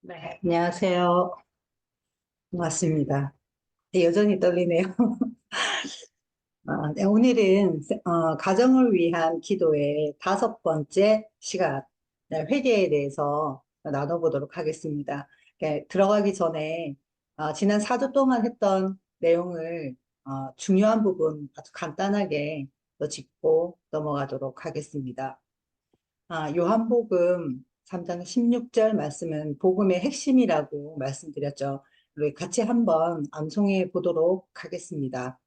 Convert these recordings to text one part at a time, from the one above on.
네, 안녕하세요. 반갑습니다. 네, 여전히 떨리네요. 네, 오늘은 가정을 위한 기도의 다섯 번째 시간, 네, 회개에 대해서 나눠보도록 하겠습니다. 들어가기 전에 지난 4주 동안 했던 내용을 중요한 부분 아주 간단하게 더 짚고 넘어가도록 하겠습니다. 요한복음 3장 16절 말씀은 복음의 핵심이라고 말씀드렸죠. 우리 같이 한번 암송해 보도록 하겠습니다.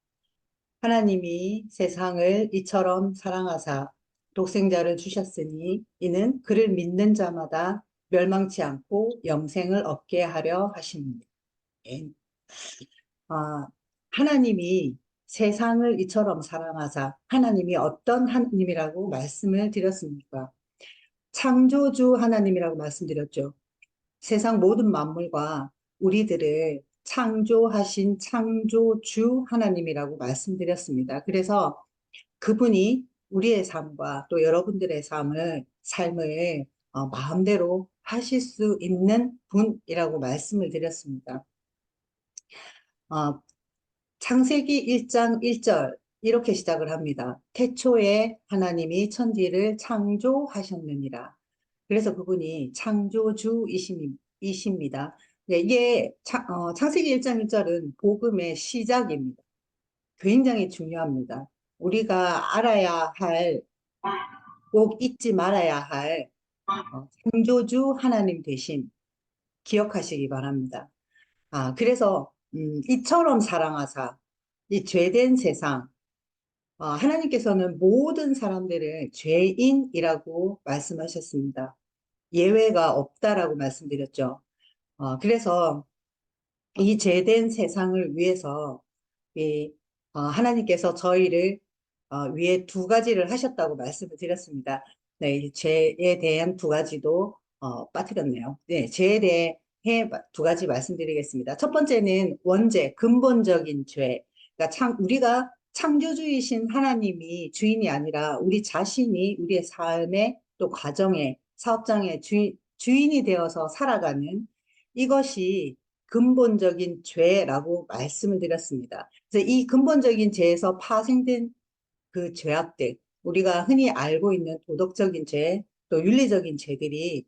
하나님이 세상을 이처럼 사랑하사 독생자를 주셨으니 이는 그를 믿는 자마다 멸망치 않고 영생을 얻게 하려 하십니다. 아, 하나님이 세상을 이처럼 사랑하사 하나님이 어떤 하나님이라고 말씀을 드렸습니까? 창조주 하나님이라고 말씀드렸죠. 세상 모든 만물과 우리들을 창조하신 창조주 하나님이라고 말씀드렸습니다. 그래서 그분이 우리의 삶과 또 여러분들의 삶을 마음대로 하실 수 있는 분이라고 말씀을 드렸습니다. 어, 창세기 1장 1절 이렇게 시작을 합니다. 태초에 하나님이 천지를 창조하셨느니라. 그래서 그분이 창조주이십니다. 네, 이게 창세기 1장 1절은 복음의 시작입니다. 굉장히 중요합니다. 우리가 알아야 할, 꼭 잊지 말아야 할 창조주 하나님 대신 기억하시기 바랍니다. 그래서 이처럼 사랑하사 이 죄된 세상, 하나님께서는 모든 사람들을 죄인이라고 말씀하셨습니다. 예외가 없다라고 말씀드렸죠. 그래서 이 죄된 세상을 위해서 이, 하나님께서 저희를 위해 두 가지를 하셨다고 말씀을 드렸습니다. 네, 이 죄에 대한 두 가지도 빠뜨렸네요. 네, 죄에 대해 두 가지 말씀드리겠습니다. 첫 번째는 원죄, 근본적인 죄. 그러니까 우리가 창조주이신 하나님이 주인이 아니라 우리 자신이 우리의 삶의 또 가정의 사업장의 주인이 되어서 살아가는 이것이 근본적인 죄라고 말씀을 드렸습니다. 그래서 이 근본적인 죄에서 파생된 그 죄악들, 우리가 흔히 알고 있는 도덕적인 죄, 또 윤리적인 죄들이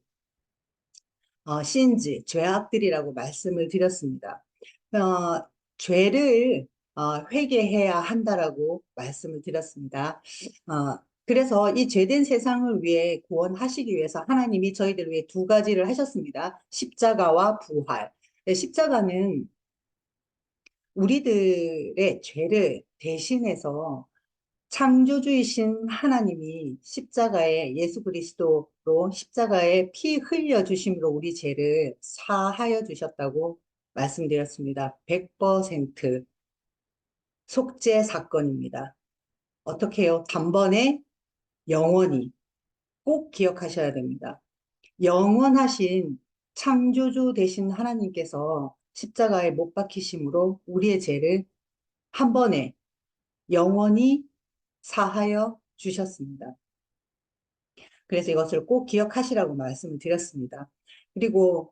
신즈, 죄악들이라고 말씀을 드렸습니다. 어, 죄를 회개해야 한다라고 말씀을 드렸습니다. 그래서 이 죄된 세상을 위해 구원하시기 위해서 하나님이 저희들 위해 두 가지를 하셨습니다. 십자가와 부활. 네, 십자가는 우리들의 죄를 대신해서 창조주이신 하나님이 십자가에 예수 그리스도로 십자가에 피 흘려 주심으로 우리 죄를 사하여 주셨다고 말씀드렸습니다. 100% 속죄 사건입니다. 어떻게 해요? 단번에 영원히 꼭 기억하셔야 됩니다. 영원하신 창조주 되신 하나님께서 십자가에 못 박히심으로 우리의 죄를 한 번에 영원히 사하여 주셨습니다. 그래서 이것을 꼭 기억하시라고 말씀을 드렸습니다. 그리고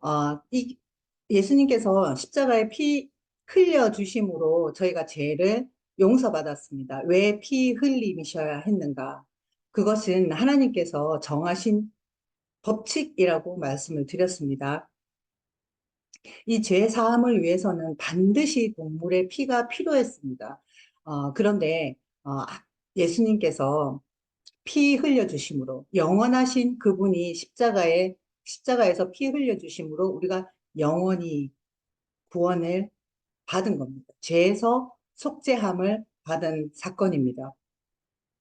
예수님께서 십자가에 피 흘려 주심으로 저희가 죄를 용서받았습니다. 왜 피 흘리셔야 했는가? 그것은 하나님께서 정하신 법칙이라고 말씀을 드렸습니다. 이 죄 사함을 위해서는 반드시 동물의 피가 필요했습니다. 그런데 예수님께서 피 흘려주심으로 영원하신 그분이 십자가에서 피 흘려주심으로 우리가 영원히 구원을 받은 겁니다. 죄에서 속죄함을 받은 사건입니다.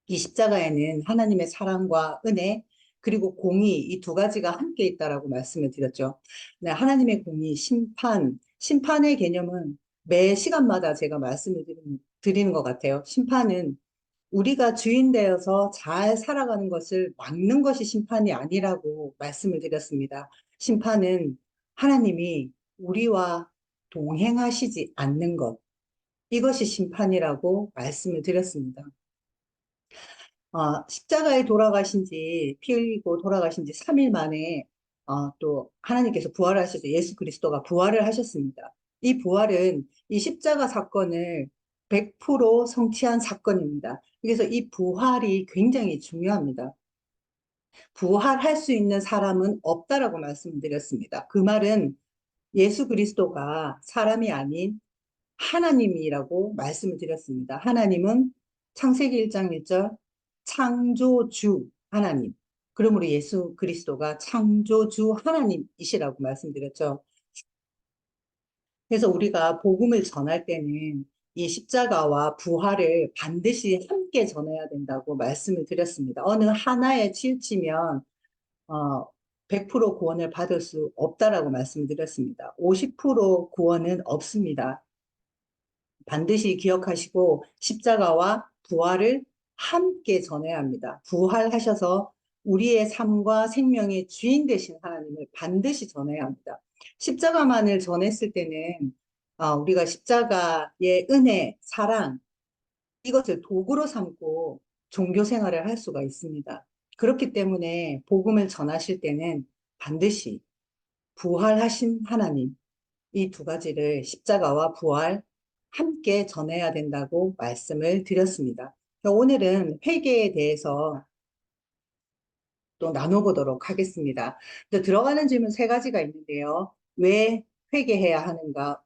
이 십자가에는 하나님의 사랑과 은혜 그리고 공의 이 두 가지가 함께 있다라고 말씀을 드렸죠. 네, 하나님의 공의, 심판의 개념은 매 시간마다 제가 말씀을 드리는 것 같아요. 심판은 우리가 주인 되어서 잘 살아가는 것을 막는 것이 심판이 아니라고 말씀을 드렸습니다. 심판은 하나님이 우리와 동행하시지 않는 것, 이것이 심판이라고 말씀을 드렸습니다. 십자가에 피 흘리고 돌아가신 지 3일 만에 또 하나님께서 부활하셔서 예수 그리스도가 부활을 하셨습니다. 이 부활은 이 십자가 사건을 100% 성취한 사건입니다. 그래서 이 부활이 굉장히 중요합니다. 부활할 수 있는 사람은 없다라고 말씀드렸습니다. 그 말은 예수 그리스도가 사람이 아닌 하나님이라고 말씀을 드렸습니다. 하나님은 창세기 1장 1절 창조주 하나님. 그러므로 예수 그리스도가 창조주 하나님이시라고 말씀드렸죠. 그래서 우리가 복음을 전할 때는 이 십자가와 부활을 반드시 함께 전해야 된다고 말씀을 드렸습니다. 어느 하나에 치우치면 어, 100% 구원을 받을 수 없다라고 말씀드렸습니다. 50% 구원은 없습니다. 반드시 기억하시고 십자가와 부활을 함께 전해야 합니다. 부활하셔서 우리의 삶과 생명의 주인 되신 하나님을 반드시 전해야 합니다. 십자가만을 전했을 때는 우리가 십자가의 은혜, 사랑 이것을 도구로 삼고 종교 생활을 할 수가 있습니다. 그렇기 때문에 복음을 전하실 때는 반드시 부활하신 하나님, 이 두 가지를 십자가와 부활 함께 전해야 된다고 말씀을 드렸습니다. 오늘은 회개에 대해서 또 나눠보도록 하겠습니다. 들어가는 질문 세 가지가 있는데요. 왜 회개해야 하는가?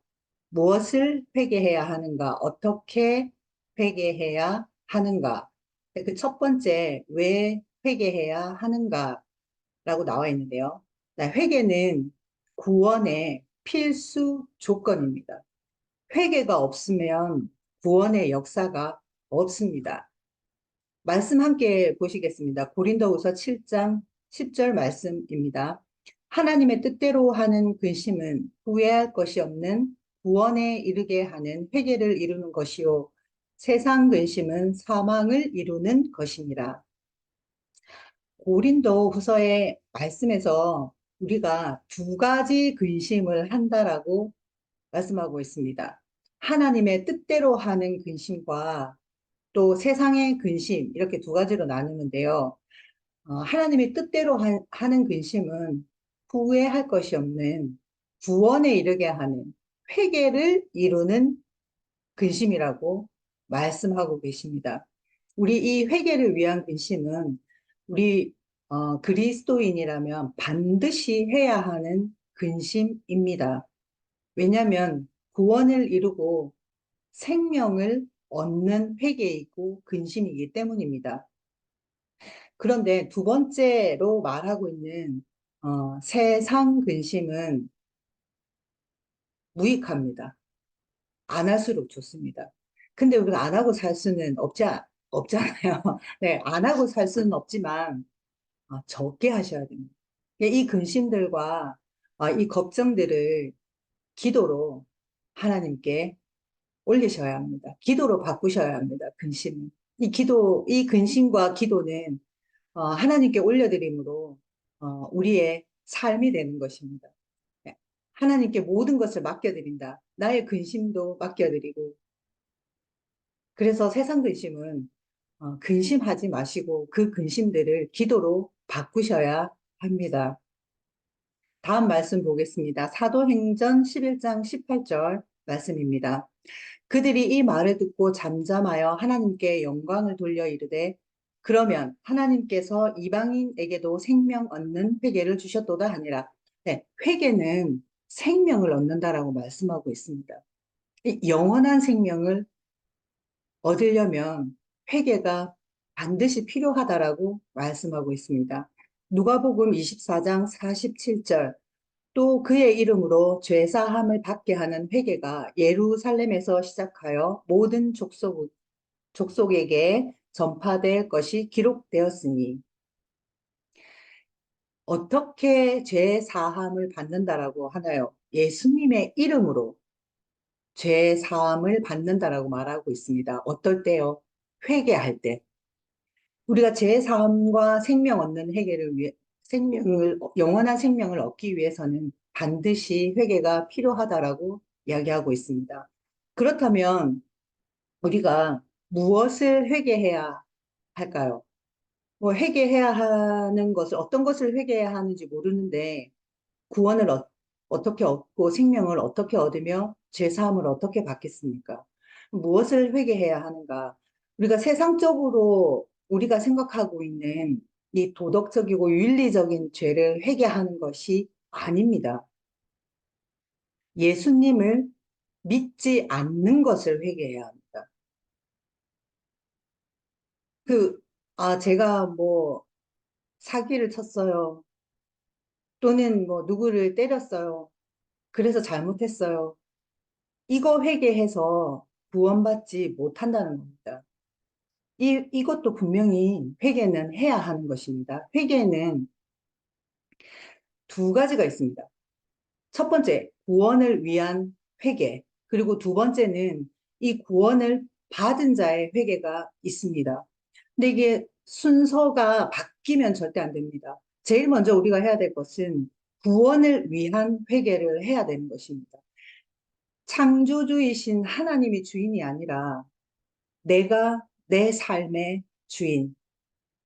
무엇을 회개해야 하는가? 어떻게 회개해야 하는가? 그 첫 번째, 왜 회개해야 하는가? 라고 나와 있는데요. 회개는 구원의 필수 조건입니다. 회개가 없으면 구원의 역사가 없습니다. 말씀 함께 보시겠습니다. 고린도후서 7장 10절 말씀입니다. 하나님의 뜻대로 하는 근심은 후회할 것이 없는 구원에 이르게 하는 회개를 이루는 것이요 세상 근심은 사망을 이루는 것이니라. 고린도후서의 말씀에서 우리가 두 가지 근심을 한다라고 말씀하고 있습니다. 하나님의 뜻대로 하는 근심과 또 세상의 근심 이렇게 두 가지로 나누는데요. 하나님의 뜻대로 하는 근심은 후회할 것이 없는 구원에 이르게 하는 회개를 이루는 근심이라고 말씀하고 계십니다. 우리 이 회개를 위한 근심은 우리 그리스도인이라면 반드시 해야 하는 근심입니다. 왜냐하면 구원을 이루고 생명을 얻는 회개이고 근심이기 때문입니다. 그런데 두 번째로 말하고 있는 세상 근심은 무익합니다. 안 할수록 좋습니다. 근데 우리가 안 하고 살 수는 없잖아요. 네, 안 하고 살 수는 없지만 적게 하셔야 됩니다. 이 근심들과 이 걱정들을 기도로 하나님께 올리셔야 합니다. 기도로 바꾸셔야 합니다. 근심은. 이 근심과 기도는 하나님께 올려드림으로 우리의 삶이 되는 것입니다. 네. 하나님께 모든 것을 맡겨드린다. 나의 근심도 맡겨드리고. 그래서 세상 근심은 근심하지 마시고 그 근심들을 기도로 바꾸셔야 합니다. 다음 말씀 보겠습니다. 사도행전 11장 18절 말씀입니다. 그들이 이 말을 듣고 잠잠하여 하나님께 영광을 돌려 이르되 그러면 하나님께서 이방인에게도 생명 얻는 회개를 주셨도다 하니라. 네, 회개는 생명을 얻는다라고 말씀하고 있습니다. 이 영원한 생명을 얻으려면 회개가 반드시 필요하다라고 말씀하고 있습니다. 누가복음 24장 47절 또 그의 이름으로 죄사함을 받게 하는 회개가 예루살렘에서 시작하여 모든 족속에게 전파될 것이 기록되었으니 어떻게 죄사함을 받는다라고 하나요? 예수님의 이름으로 죄사함을 받는다라고 말하고 있습니다. 어떨 때요? 회개할 때. 우리가 죄사함과 생명 얻는 회개를 위해 영원한 생명을 얻기 위해서는 반드시 회개가 필요하다라고 이야기하고 있습니다. 그렇다면 우리가 무엇을 회개해야 할까요? 뭐 회개해야 하는 것을 어떤 것을 회개해야 하는지 모르는데 구원을 어떻게 얻고 생명을 어떻게 얻으며 죄 사함을 어떻게 받겠습니까? 무엇을 회개해야 하는가? 우리가 세상적으로 우리가 생각하고 있는 이 도덕적이고 윤리적인 죄를 회개하는 것이 아닙니다. 예수님을 믿지 않는 것을 회개해야 합니다. 그, 제가 뭐 사기를 쳤어요. 또는 뭐 누구를 때렸어요. 그래서 잘못했어요. 이거 회개해서 구원받지 못한다는 겁니다. 이것도 분명히 회개는 해야 하는 것입니다. 회개는 두 가지가 있습니다. 첫 번째, 구원을 위한 회개. 그리고 두 번째는 이 구원을 받은 자의 회개가 있습니다. 근데 이게 순서가 바뀌면 절대 안 됩니다. 제일 먼저 우리가 해야 될 것은 구원을 위한 회개를 해야 되는 것입니다. 창조주이신 하나님이 주인이 아니라 내가 내 삶의 주인,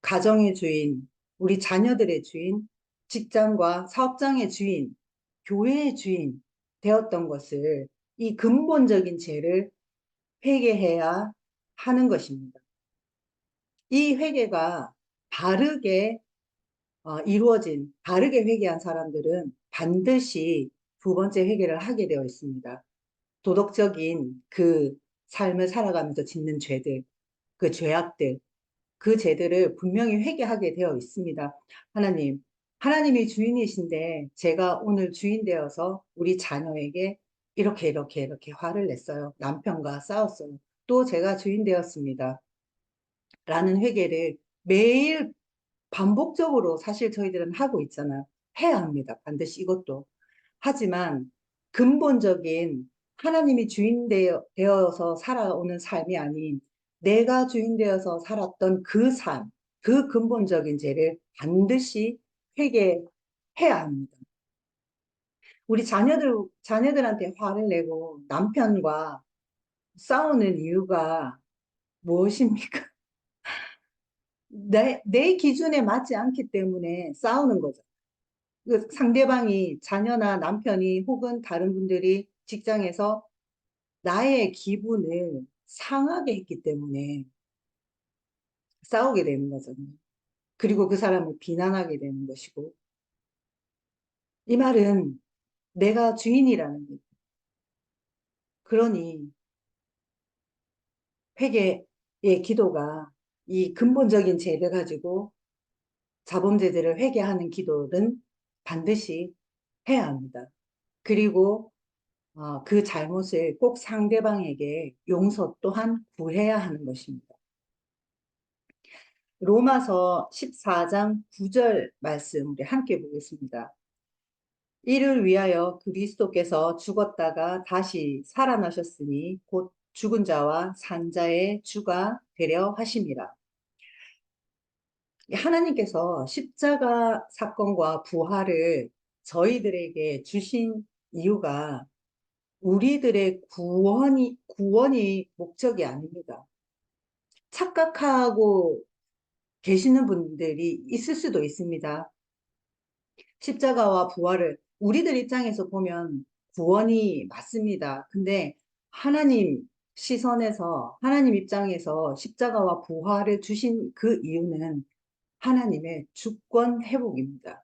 가정의 주인, 우리 자녀들의 주인, 직장과 사업장의 주인, 교회의 주인 되었던 것을 이 근본적인 죄를 회개해야 하는 것입니다. 이 회개가 바르게 바르게 회개한 사람들은 반드시 두 번째 회개를 하게 되어 있습니다. 도덕적인 그 삶을 살아가면서 짓는 죄들, 그 죄악들, 그 죄들을 분명히 회개하게 되어 있습니다. 하나님이 주인이신데 제가 오늘 주인 되어서 우리 자녀에게 이렇게 화를 냈어요. 남편과 싸웠어요. 또 제가 주인 되었습니다. 라는 회개를 매일 반복적으로 사실 저희들은 하고 있잖아요. 해야 합니다. 반드시 이것도. 하지만 근본적인 하나님이 되어서 살아오는 삶이 아닌 내가 주인 되어서 살았던 그 삶, 그 근본적인 죄를 반드시 회개해야 합니다. 우리 자녀들한테 화를 내고 남편과 싸우는 이유가 무엇입니까? 내 기준에 맞지 않기 때문에 싸우는 거죠. 그 상대방이 자녀나 남편이 혹은 다른 분들이 직장에서 나의 기분을 상하게 했기 때문에 싸우게 되는 거잖아요. 그리고 그 사람을 비난하게 되는 것이고. 이 말은 내가 주인이라는 거예요. 그러니 회개의 기도가 이 근본적인 죄를 가지고 자범죄들을 회개하는 기도는 반드시 해야 합니다. 그리고 그 잘못을 꼭 상대방에게 용서 또한 구해야 하는 것입니다. 로마서 14장 9절 말씀 우리 함께 보겠습니다. 이를 위하여 그리스도께서 죽었다가 다시 살아나셨으니 곧 죽은 자와 산 자의 주가 되려 하심이라. 하나님께서 십자가 사건과 부활을 저희들에게 주신 이유가 우리들의 구원이 목적이 아닙니다. 착각하고 계시는 분들이 있을 수도 있습니다. 십자가와 부활을 우리들 입장에서 보면 구원이 맞습니다. 근데 하나님 입장에서 십자가와 부활을 주신 그 이유는 하나님의 주권 회복입니다.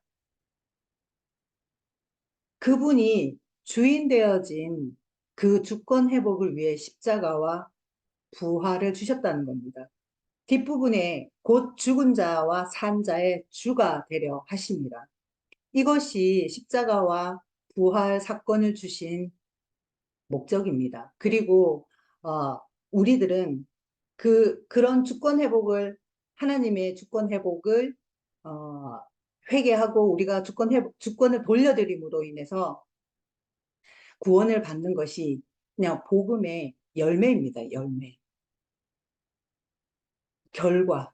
그분이 주인 되어진 그 주권 회복을 위해 십자가와 부활을 주셨다는 겁니다. 뒷부분에 곧 죽은 자와 산 자의 주가 되려 하십니다. 이것이 십자가와 부활 사건을 주신 목적입니다. 그리고 우리들은 그런 하나님의 주권 회복을 어, 회개하고 우리가 주권을 돌려드림으로 인해서 구원을 받는 것이 그냥 복음의 열매입니다. 열매. 결과.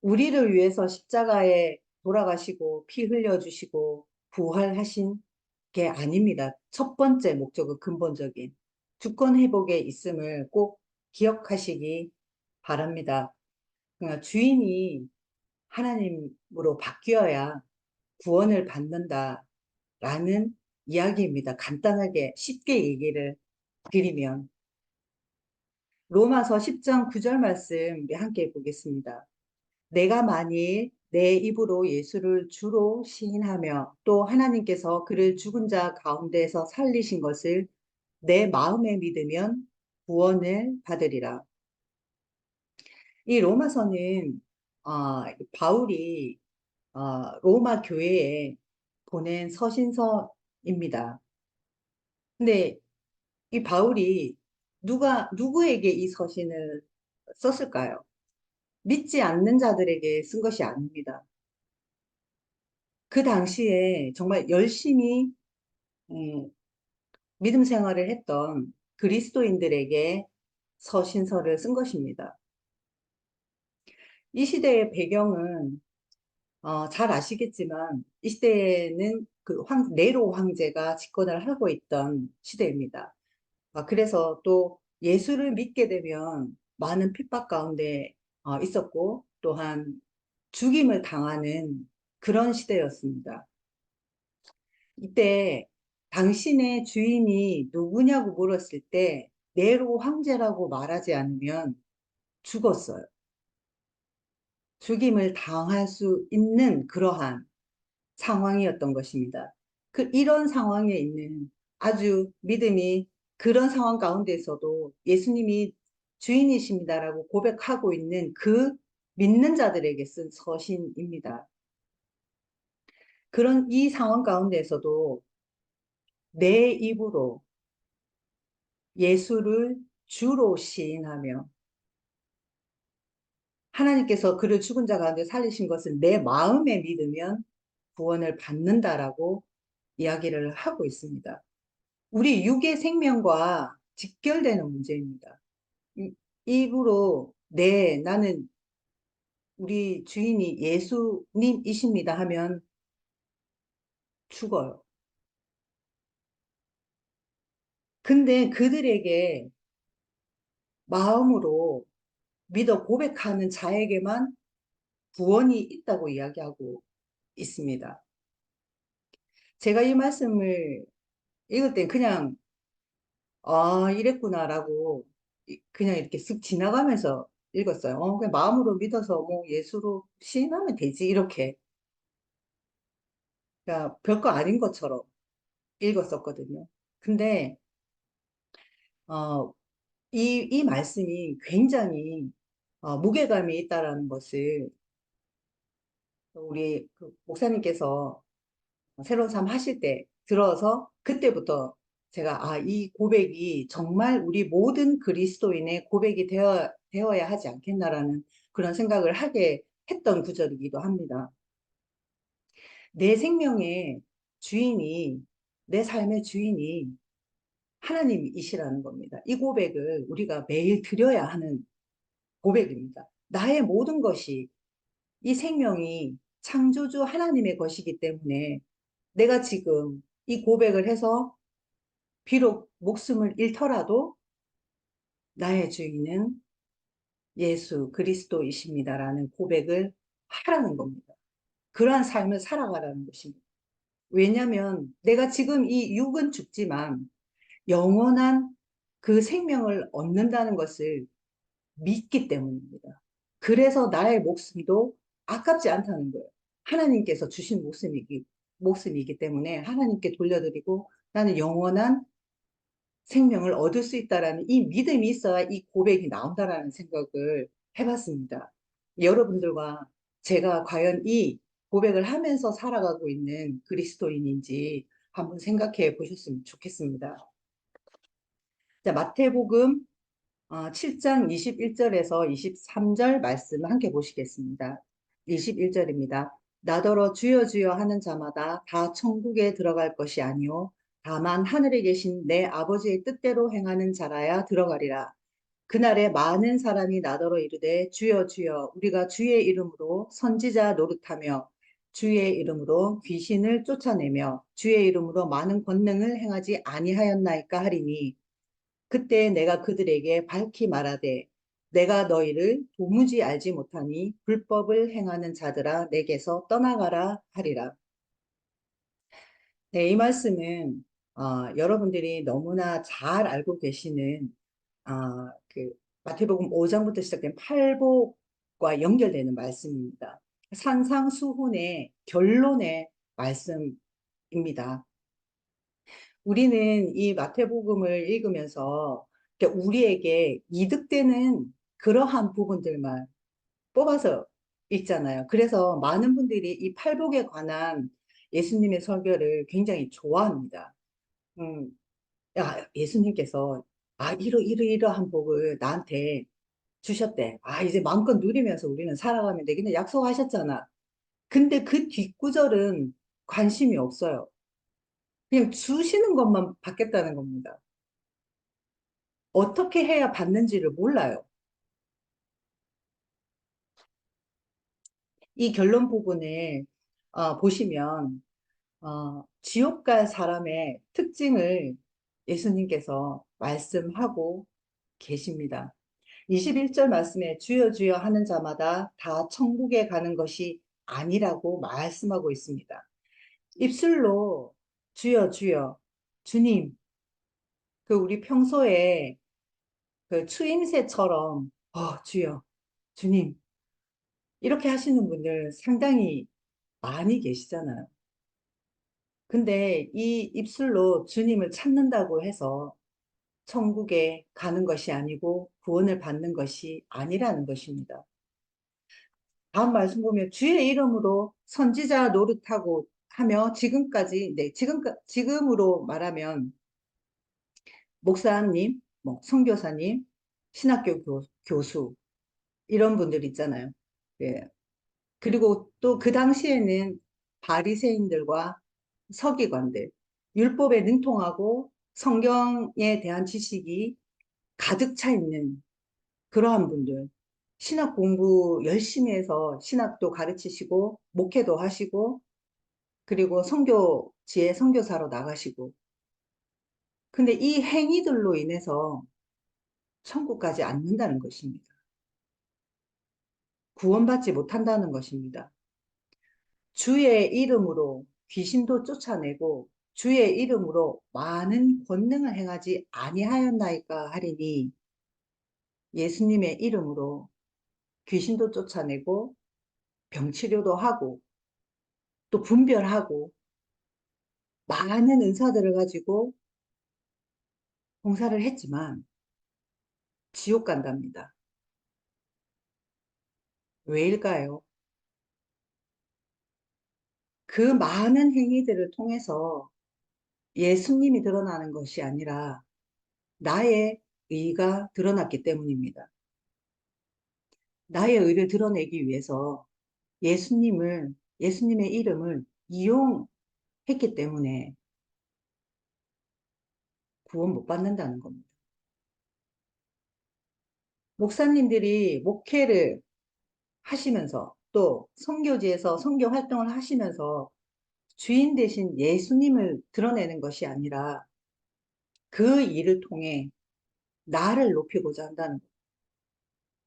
우리를 위해서 십자가에 돌아가시고 피 흘려주시고 부활하신 게 아닙니다. 첫 번째 목적은 근본적인 주권 회복에 있음을 꼭 기억하시기 바랍니다. 그러니까 주인이 하나님으로 바뀌어야 구원을 받는다라는 이야기입니다. 간단하게 쉽게 얘기를 드리면 로마서 10장 9절 말씀 우리 함께 보겠습니다. 내가 만일 내 입으로 예수를 주로 시인하며 또 하나님께서 그를 죽은 자 가운데서 살리신 것을 내 마음에 믿으면 구원을 받으리라. 이 로마서는 바울이 로마 교회에 보낸 서신서입니다. 근데 이 바울이 누구에게 이 서신을 썼을까요? 믿지 않는 자들에게 쓴 것이 아닙니다. 그 당시에 정말 열심히 음, 믿음 생활을 했던 그리스도인들에게 서신서를 쓴 것입니다. 이 시대의 배경은 잘 아시겠지만 이 시대에는 그 네로 황제가 집권을 하고 있던 시대입니다. 그래서 또 예수를 믿게 되면 많은 핍박 가운데 있었고 또한 죽임을 당하는 그런 시대였습니다. 이때 당신의 주인이 누구냐고 물었을 때 네로 황제라고 말하지 않으면 죽었어요. 죽임을 당할 수 있는 그러한 상황이었던 것입니다. 이런 상황에 있는 아주 믿음이 그런 상황 가운데서도 예수님이 주인이십니다라고 고백하고 있는 그 믿는 자들에게 쓴 서신입니다. 그런 이 상황 가운데서도 내 입으로 예수를 주로 시인하며 하나님께서 그를 죽은 자 가운데 살리신 것을 내 마음에 믿으면 구원을 받는다라고 이야기를 하고 있습니다. 우리 육의 생명과 직결되는 문제입니다. 입으로 네, 나는 우리 주인이 예수님이십니다 하면 죽어요. 근데 그들에게 마음으로 믿어 고백하는 자에게만 구원이 있다고 이야기하고 있습니다. 제가 이 말씀을 읽을 때 그냥 이랬구나라고 그냥 이렇게 쓱 지나가면서 읽었어요. 그냥 마음으로 믿어서 뭐 예수로 시인하면 되지 이렇게. 그러니까 별거 아닌 것처럼 읽었었거든요. 근데 어, 이 말씀이 굉장히 무게감이 있다라는 것을 우리 그 목사님께서 새로운 삶 하실 때 들어서 그때부터 제가 이 고백이 정말 우리 모든 그리스도인의 고백이 되어야 하지 않겠나라는 그런 생각을 하게 했던 구절이기도 합니다. 내 생명의 주인이, 내 삶의 주인이 하나님이시라는 겁니다. 이 고백을 우리가 매일 드려야 하는 고백입니다. 나의 모든 것이 이 생명이 창조주 하나님의 것이기 때문에 내가 지금 이 고백을 해서 비록 목숨을 잃더라도 나의 주인은 예수 그리스도이십니다라는 고백을 하라는 겁니다. 그러한 삶을 살아가라는 것입니다. 왜냐하면 내가 지금 이 육은 죽지만 영원한 그 생명을 얻는다는 것을 믿기 때문입니다. 그래서 나의 목숨도 아깝지 않다는 거예요. 하나님께서 주신 목숨이기 때문에 하나님께 돌려드리고 나는 영원한 생명을 얻을 수 있다라는 이 믿음이 있어야 이 고백이 나온다라는 생각을 해봤습니다. 여러분들과 제가 과연 이 고백을 하면서 살아가고 있는 그리스도인인지 한번 생각해 보셨으면 좋겠습니다. 자, 마태복음 7장 21절에서 23절 말씀 함께 보시겠습니다. 21절입니다. 나더러 주여 주여 하는 자마다 다 천국에 들어갈 것이 아니요 다만 하늘에 계신 내 아버지의 뜻대로 행하는 자라야 들어가리라. 그날에 많은 사람이 나더러 이르되 주여 주여 우리가 주의 이름으로 선지자 노릇하며 주의 이름으로 귀신을 쫓아내며 주의 이름으로 많은 권능을 행하지 아니하였나이까 하리니 그때 내가 그들에게 밝히 말하되 내가 너희를 도무지 알지 못하니 불법을 행하는 자들아 내게서 떠나가라 하리라. 네, 이 말씀은 여러분들이 너무나 잘 알고 계시는 그 마태복음 5장부터 시작된 팔복과 연결되는 말씀입니다. 산상수훈의 결론의 말씀입니다. 우리는 이 마태복음을 읽으면서 우리에게 이득되는 그러한 부분들만 뽑아서 읽잖아요. 그래서 많은 분들이 이 팔복에 관한 예수님의 설교를 굉장히 좋아합니다. 음, 예수님께서 이러이러한 복을 나한테 주셨대. 이제 마음껏 누리면서 우리는 살아가면 되겠네. 약속하셨잖아. 근데 그 뒷구절은 관심이 없어요. 그냥 주시는 것만 받겠다는 겁니다. 어떻게 해야 받는지를 몰라요. 이 결론 부분을 보시면 지옥 갈 사람의 특징을 예수님께서 말씀하고 계십니다. 21절 말씀에 주여 주여 하는 자마다 다 천국에 가는 것이 아니라고 말씀하고 있습니다. 입술로 주여 주여 주님 그 우리 평소에 그 추임새처럼 주여 주님 이렇게 하시는 분들 상당히 많이 계시잖아요. 근데 이 입술로 주님을 찾는다고 해서 천국에 가는 것이 아니고 구원을 받는 것이 아니라는 것입니다. 다음 말씀 보면 주의 이름으로 선지자 노릇하고 하며 지금까지, 네, 지금으로 말하면 목사님, 뭐 선교사님, 신학교 교수 이런 분들 있잖아요. 예. 그리고 또 그 당시에는 바리새인들과 서기관들, 율법에 능통하고 성경에 대한 지식이 가득 차 있는 그러한 분들, 신학 공부 열심히 해서 신학도 가르치시고, 목회도 하시고, 그리고 선교지에 선교사로 나가시고. 근데 이 행위들로 인해서 천국까지 않는다는 것입니다. 구원받지 못한다는 것입니다. 주의 이름으로 귀신도 쫓아내고 주의 이름으로 많은 권능을 행하지 아니하였나이까 하리니 예수님의 이름으로 귀신도 쫓아내고 병치료도 하고 또 분별하고 많은 은사들을 가지고 봉사를 했지만 지옥 간답니다. 왜일까요? 그 많은 행위들을 통해서 예수님이 드러나는 것이 아니라 나의 의가 드러났기 때문입니다. 나의 의를 드러내기 위해서 예수님의 이름을 이용했기 때문에 구원 못 받는다는 겁니다. 목사님들이 목회를 하시면서 또 선교지에서 선교 활동을 하시면서 주인 대신 예수님을 드러내는 것이 아니라 그 일을 통해 나를 높이고자 한다는 것.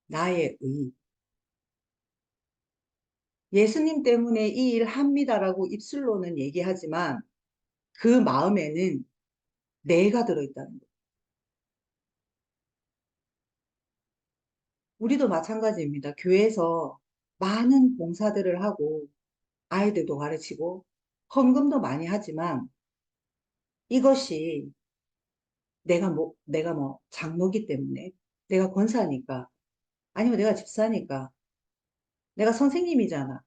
나의 의. 예수님 때문에 이 일 합니다라고 입술로는 얘기하지만 그 마음에는 내가 들어있다는 것. 우리도 마찬가지입니다. 교회에서 많은 봉사들을 하고 아이들도 가르치고 헌금도 많이 하지만 이것이 내가 뭐 장로기 때문에 내가 권사니까 아니면 내가 집사니까 내가 선생님이잖아.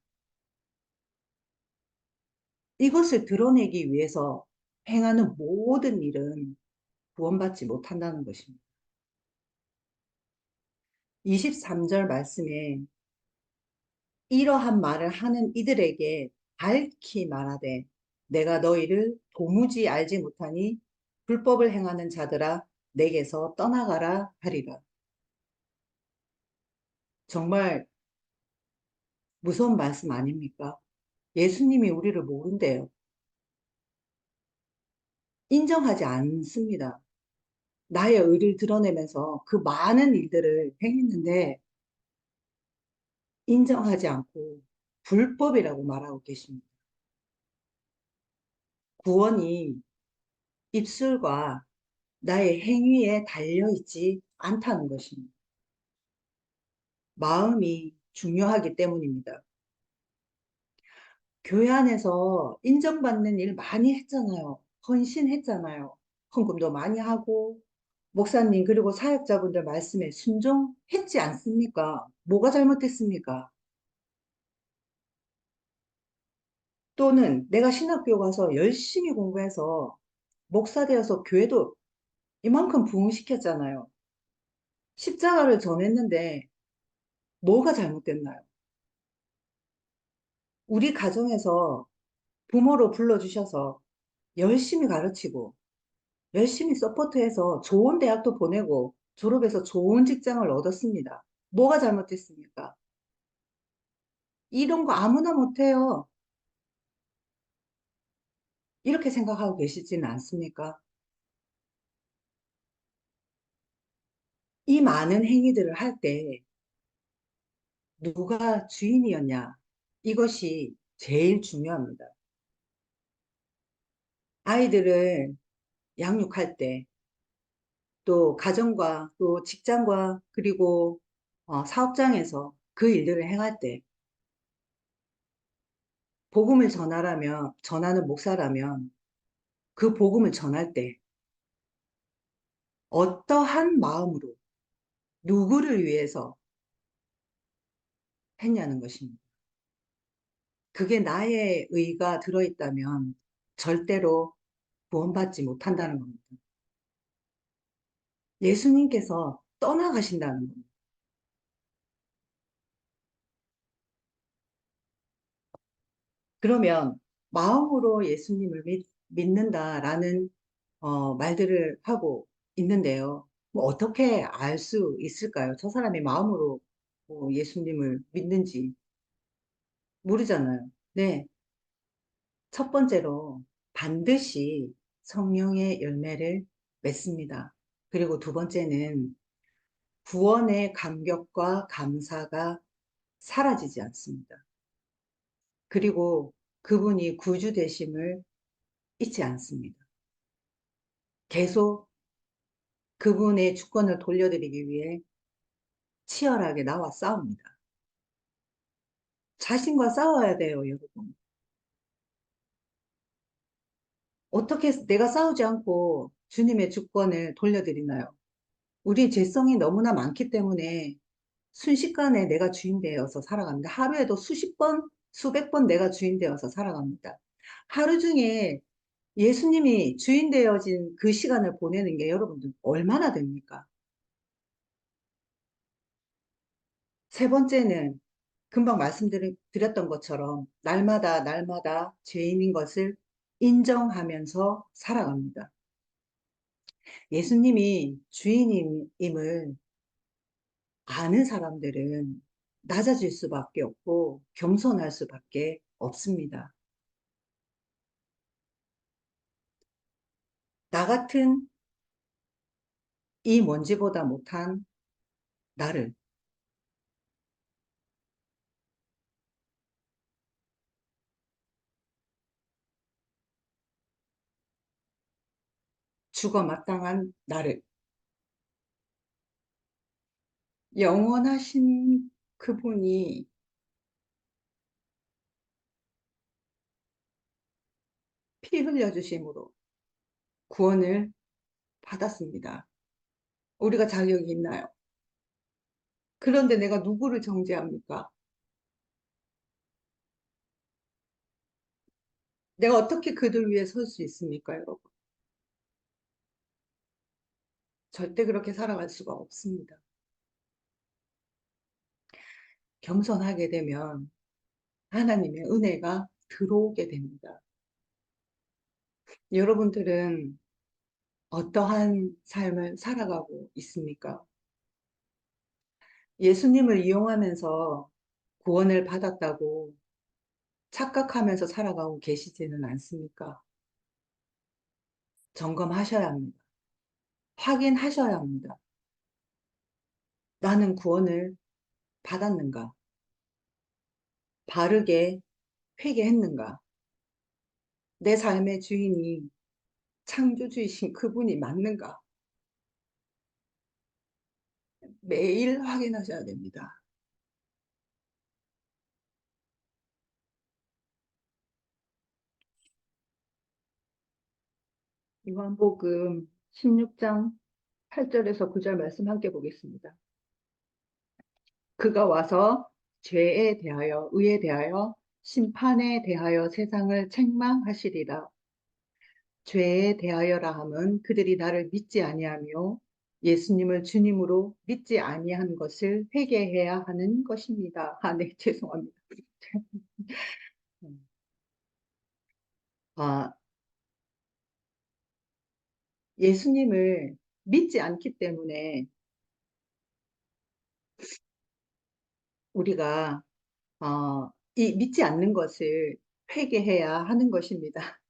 이것을 드러내기 위해서 행하는 모든 일은 구원받지 못한다는 것입니다. 23절 말씀에 이러한 말을 하는 이들에게 밝히 말하되 내가 너희를 도무지 알지 못하니 불법을 행하는 자들아 내게서 떠나가라 하리라. 정말 무서운 말씀 아닙니까? 예수님이 우리를 모른대요. 인정하지 않습니다. 나의 의를 드러내면서 그 많은 일들을 행했는데 인정하지 않고 불법이라고 말하고 계십니다. 구원이 입술과 나의 행위에 달려있지 않다는 것입니다. 마음이 중요하기 때문입니다. 교회 안에서 인정받는 일 많이 했잖아요. 헌신했잖아요. 헌금도 많이 하고, 목사님 그리고 사역자분들 말씀에 순종했지 않습니까? 뭐가 잘못됐습니까? 또는 내가 신학교 가서 열심히 공부해서 목사 되어서 교회도 이만큼 부흥시켰잖아요. 십자가를 전했는데 뭐가 잘못됐나요? 우리 가정에서 부모로 불러주셔서 열심히 가르치고 열심히 서포트해서 좋은 대학도 보내고 졸업해서 좋은 직장을 얻었습니다. 뭐가 잘못됐습니까? 이런 거 아무나 못해요. 이렇게 생각하고 계시지는 않습니까? 이 많은 행위들을 할 때 누가 주인이었냐? 이것이 제일 중요합니다. 아이들을 양육할 때, 또 가정과 또 직장과 그리고 사업장에서 그 일들을 행할 때, 복음을 전하라면, 전하는 목사라면 그 복음을 전할 때 어떠한 마음으로 누구를 위해서 했냐는 것입니다. 그게 나의 의가 들어있다면 절대로 구원받지 못한다는 겁니다. 예수님께서 떠나가신다는 겁니다. 그러면 마음으로 예수님을 믿는다라는 말들을 하고 있는데요. 뭐 어떻게 알 수 있을까요? 저 사람이 마음으로 예수님을 믿는지 모르잖아요. 네. 첫 번째로 반드시 성령의 열매를 맺습니다. 그리고 두 번째는 구원의 감격과 감사가 사라지지 않습니다. 그리고 그분이 구주 되심을 잊지 않습니다. 계속 그분의 주권을 돌려드리기 위해 치열하게 나와 싸웁니다. 자신과 싸워야 돼요, 여러분. 어떻게 내가 싸우지 않고 주님의 주권을 돌려드리나요? 우리 죄성이 너무나 많기 때문에 순식간에 내가 주인 되어서 살아갑니다. 하루에도 수십 번, 수백 번 내가 주인 되어서 살아갑니다. 하루 중에 예수님이 주인 되어진 그 시간을 보내는 게 여러분들 얼마나 됩니까? 세 번째는 금방 말씀드렸던 것처럼 날마다 죄인인 것을 인정하면서 살아갑니다. 예수님이 주인임을 아는 사람들은 낮아질 수밖에 없고 겸손할 수밖에 없습니다. 나 같은 이 먼지보다 못한 나를 죽어 마땅한 나를 영원하신 그분이 피 흘려주심으로 구원을 받았습니다. 우리가 자격이 있나요? 그런데 내가 누구를 정죄합니까? 내가 어떻게 그들 위해 설 수 있습니까, 여러분? 절대 그렇게 살아갈 수가 없습니다. 겸손하게 되면 하나님의 은혜가 들어오게 됩니다. 여러분들은 어떠한 삶을 살아가고 있습니까? 예수님을 이용하면서 구원을 받았다고 착각하면서 살아가고 계시지는 않습니까? 점검하셔야 합니다. 확인하셔야 합니다. 나는 구원을 받았는가? 바르게 회개했는가? 내 삶의 주인이 창조주이신 그분이 맞는가? 매일 확인하셔야 됩니다. 요한복음 16장 8절에서 9절 말씀 함께 보겠습니다. 그가 와서 죄에 대하여, 의에 대하여, 심판에 대하여 세상을 책망하시리라. 죄에 대하여라 함은 그들이 나를 믿지 아니하며 예수님을 주님으로 믿지 아니한 것을 회개해야 하는 것입니다. 아, 네, 죄송합니다. 아, 예수님을 믿지 않기 때문에 우리가 이 믿지 않는 것을 회개해야 하는 것입니다.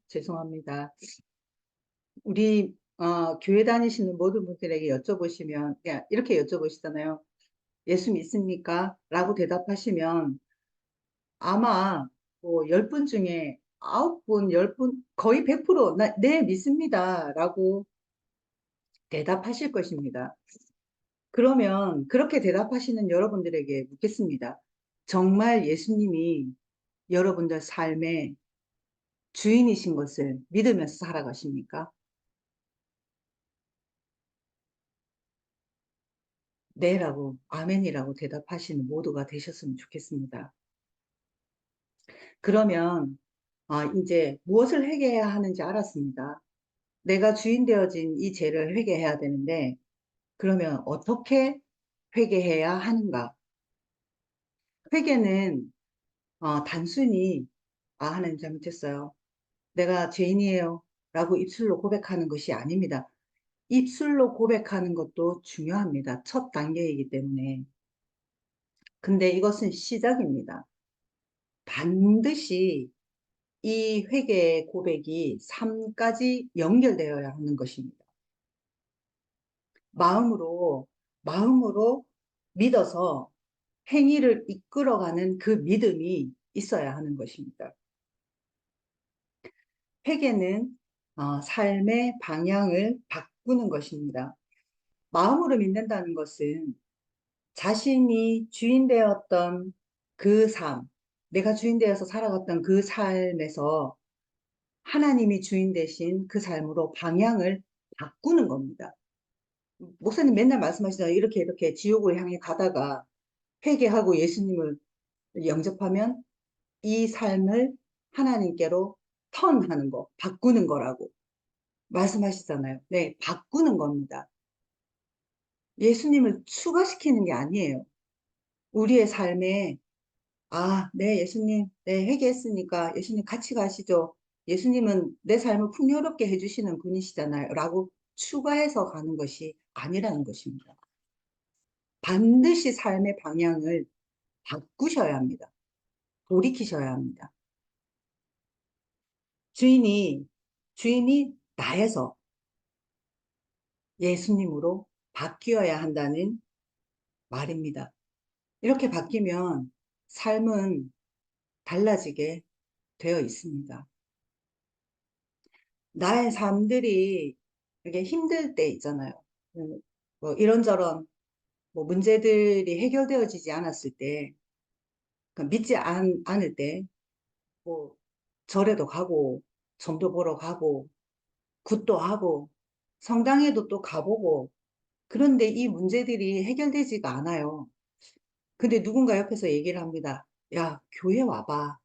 죄송합니다. 우리 교회 다니시는 모든 분들에게 여쭤보시면 그냥 이렇게 여쭤보시잖아요. 예수 믿습니까? 라고 대답하시면 아마 뭐 10분 중에 9분, 10분, 거의 100% 네, 믿습니다. 라고 대답하실 것입니다. 그러면 그렇게 대답하시는 여러분들에게 묻겠습니다. 정말 예수님이 여러분들 삶의 주인이신 것을 믿으면서 살아가십니까? 네라고, 아멘이라고 대답하시는 모두가 되셨으면 좋겠습니다. 그러면 이제 무엇을 회개해야 하는지 알았습니다. 내가 주인 되어진 이 죄를 회개해야 되는데 그러면 어떻게 회개해야 하는가? 회개는 단순히 하나님 잘못했어요. 내가 죄인이에요. 라고 입술로 고백하는 것이 아닙니다. 입술로 고백하는 것도 중요합니다. 첫 단계이기 때문에. 근데 이것은 시작입니다. 반드시 이 회개의 고백이 삶까지 연결되어야 하는 것입니다. 마음으로, 마음으로 믿어서 행위를 이끌어가는 그 믿음이 있어야 하는 것입니다. 회개는 삶의 방향을 바꾸는 것입니다. 마음으로 믿는다는 것은 자신이 주인 되었던 그 삶, 내가 주인 되어서 살아갔던 그 삶에서 하나님이 주인 되신 그 삶으로 방향을 바꾸는 겁니다. 목사님 맨날 말씀하시잖아요. 이렇게 이렇게 지옥을 향해 가다가 회개하고 예수님을 영접하면 이 삶을 하나님께로 턴하는 거, 바꾸는 거라고 말씀하시잖아요. 네, 바꾸는 겁니다. 예수님을 추가시키는 게 아니에요. 우리의 삶에 네, 예수님, 네, 회개했으니까 예수님 같이 가시죠. 예수님은 내 삶을 풍요롭게 해주시는 분이시잖아요. 라고 추가해서 가는 것이 아니라는 것입니다. 반드시 삶의 방향을 바꾸셔야 합니다. 돌이키셔야 합니다. 주인이, 주인이 나에서 예수님으로 바뀌어야 한다는 말입니다. 이렇게 바뀌면 삶은 달라지게 되어 있습니다. 나의 삶들이 이렇게 힘들 때 있잖아요. 뭐 이런저런 뭐 문제들이 해결되어지지 않았을 때, 그러니까 믿지 않을 때, 뭐 절에도 가고, 점도 보러 가고, 굿도 하고, 성당에도 또 가보고, 그런데 이 문제들이 해결되지가 않아요. 근데 누군가 옆에서 얘기를 합니다. 야, 교회 와봐.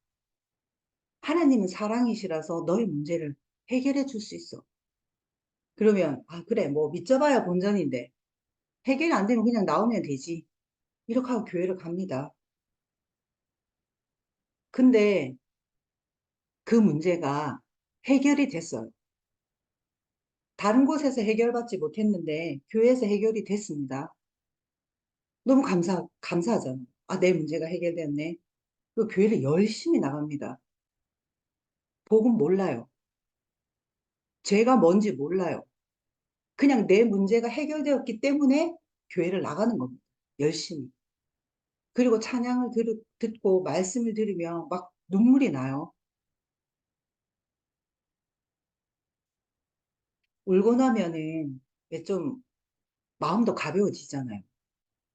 하나님은 사랑이시라서 너의 문제를 해결해 줄 수 있어. 그러면, 그래, 뭐 믿져봐야 본전인데, 해결이 안 되면 그냥 나오면 되지. 이렇게 하고 교회를 갑니다. 근데 그 문제가 해결이 됐어요. 다른 곳에서 해결받지 못했는데 교회에서 해결이 됐습니다. 너무 감사하잖아요. 내 문제가 해결됐네. 그 교회를 열심히 나갑니다. 복음 몰라요. 죄가 뭔지 몰라요. 그냥 내 문제가 해결되었기 때문에 교회를 나가는 겁니다. 열심히. 그리고 찬양을 듣고 말씀을 들으면 막 눈물이 나요. 울고 나면은 좀 마음도 가벼워지잖아요.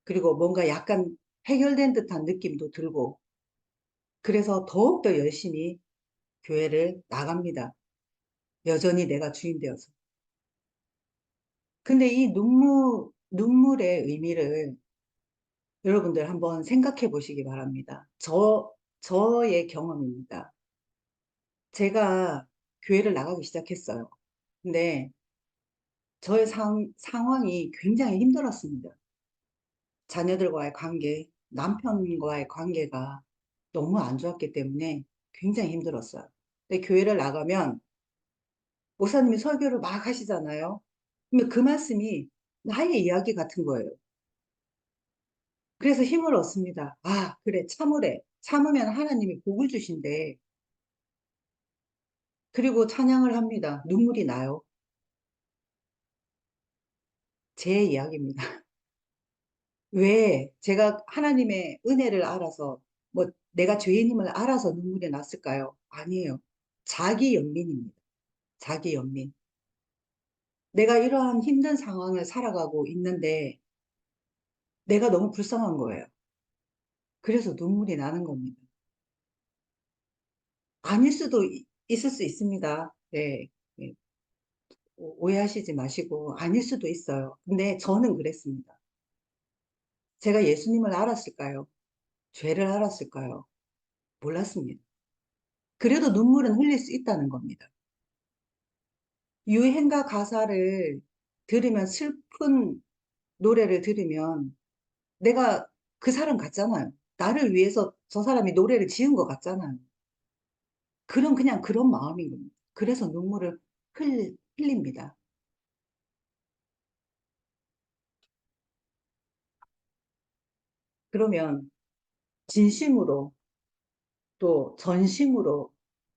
그리고 뭔가 약간 해결된 듯한 느낌도 들고, 그래서 더욱더 열심히 교회를 나갑니다. 여전히 내가 주인 되어서. 근데 이 눈물의 의미를 여러분들 한번 생각해 보시기 바랍니다. 저의 경험입니다. 제가 교회를 나가기 시작했어요. 근데 저의 상황이 굉장히 힘들었습니다. 자녀들과의 관계, 남편과의 관계가 너무 안 좋았기 때문에 굉장히 힘들었어요. 근데 교회를 나가면 목사님이 설교를 막 하시잖아요. 근데 그 말씀이 나의 이야기 같은 거예요. 그래서 힘을 얻습니다. 아, 그래, 참으래. 참으면 하나님이 복을 주신대. 그리고 찬양을 합니다. 눈물이 나요. 제 이야기입니다. 왜 제가 하나님의 은혜를 알아서, 뭐 내가 죄인임을 알아서 눈물이 났을까요? 아니에요. 자기 연민입니다. 자기 연민. 내가 이러한 힘든 상황을 살아가고 있는데 내가 너무 불쌍한 거예요. 그래서 눈물이 나는 겁니다. 아닐 수도 있을 수 있습니다. 네. 네. 오해하시지 마시고 아닐 수도 있어요. 근데 저는 그랬습니다. 제가 예수님을 알았을까요? 죄를 알았을까요? 몰랐습니다. 그래도 눈물은 흘릴 수 있다는 겁니다. 유행가 가사를 들으면, 슬픈 노래를 들으면 내가 그 사람 같잖아요. 나를 위해서 저 사람이 노래를 지은 것 같잖아요. 그냥 그런 마음인 겁니다. 그래서 눈물을 흘립니다. 그러면 진심으로 또 전심으로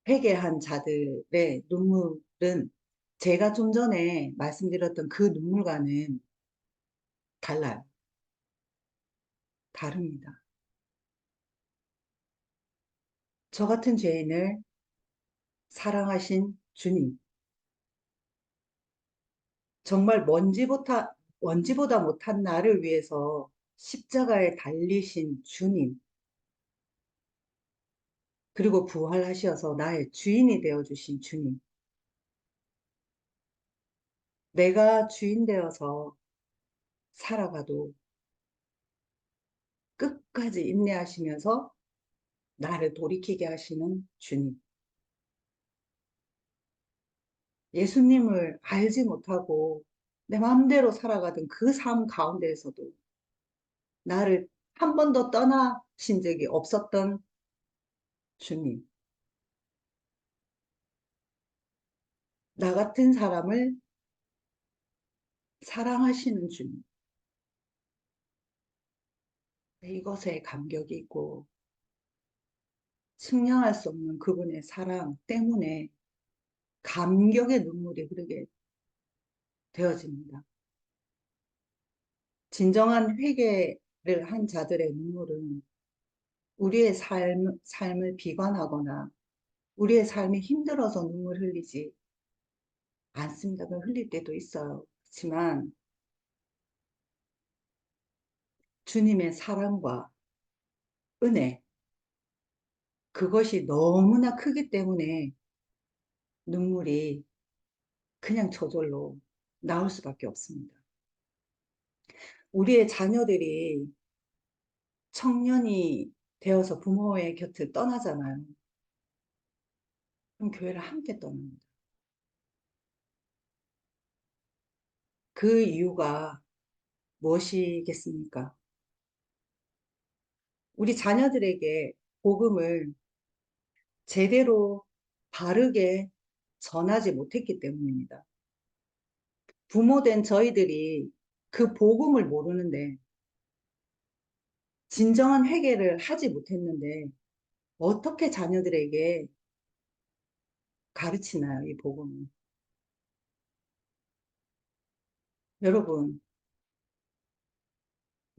회개한 자들의 눈물은 제가 좀 전에 말씀드렸던 그 눈물과는 달라요. 다릅니다. 저 같은 죄인을 사랑하신 주님, 정말 먼지보다 못한 나를 위해서 십자가에 달리신 주님, 그리고 부활하셔서 나의 주인이 되어주신 주님, 내가 주인 되어서 살아가도 끝까지 인내하시면서 나를 돌이키게 하시는 주님, 예수님을 알지 못하고 내 마음대로 살아가던 그 삶 가운데에서도 나를 한 번도 떠나신 적이 없었던 주님, 나 같은 사람을 사랑하시는 주님, 이것에 감격이 있고 측량할 수 없는 그분의 사랑 때문에 감격의 눈물이 흐르게 되어집니다. 진정한 회개를 한 자들의 눈물은 우리의 삶을 비관하거나 우리의 삶이 힘들어서 눈물 흘리지 않습니다. 흘릴 때도 있어요. 그렇지만 주님의 사랑과 은혜, 그것이 너무나 크기 때문에 눈물이 그냥 저절로 나올 수밖에 없습니다. 우리의 자녀들이 청년이 되어서 부모의 곁을 떠나잖아요. 그럼 교회를 함께 떠납니다. 그 이유가 무엇이겠습니까? 우리 자녀들에게 복음을 제대로 바르게 전하지 못했기 때문입니다. 부모된 저희들이 그 복음을 모르는데, 진정한 회개를 하지 못했는데 어떻게 자녀들에게 가르치나요, 이 복음을? 여러분,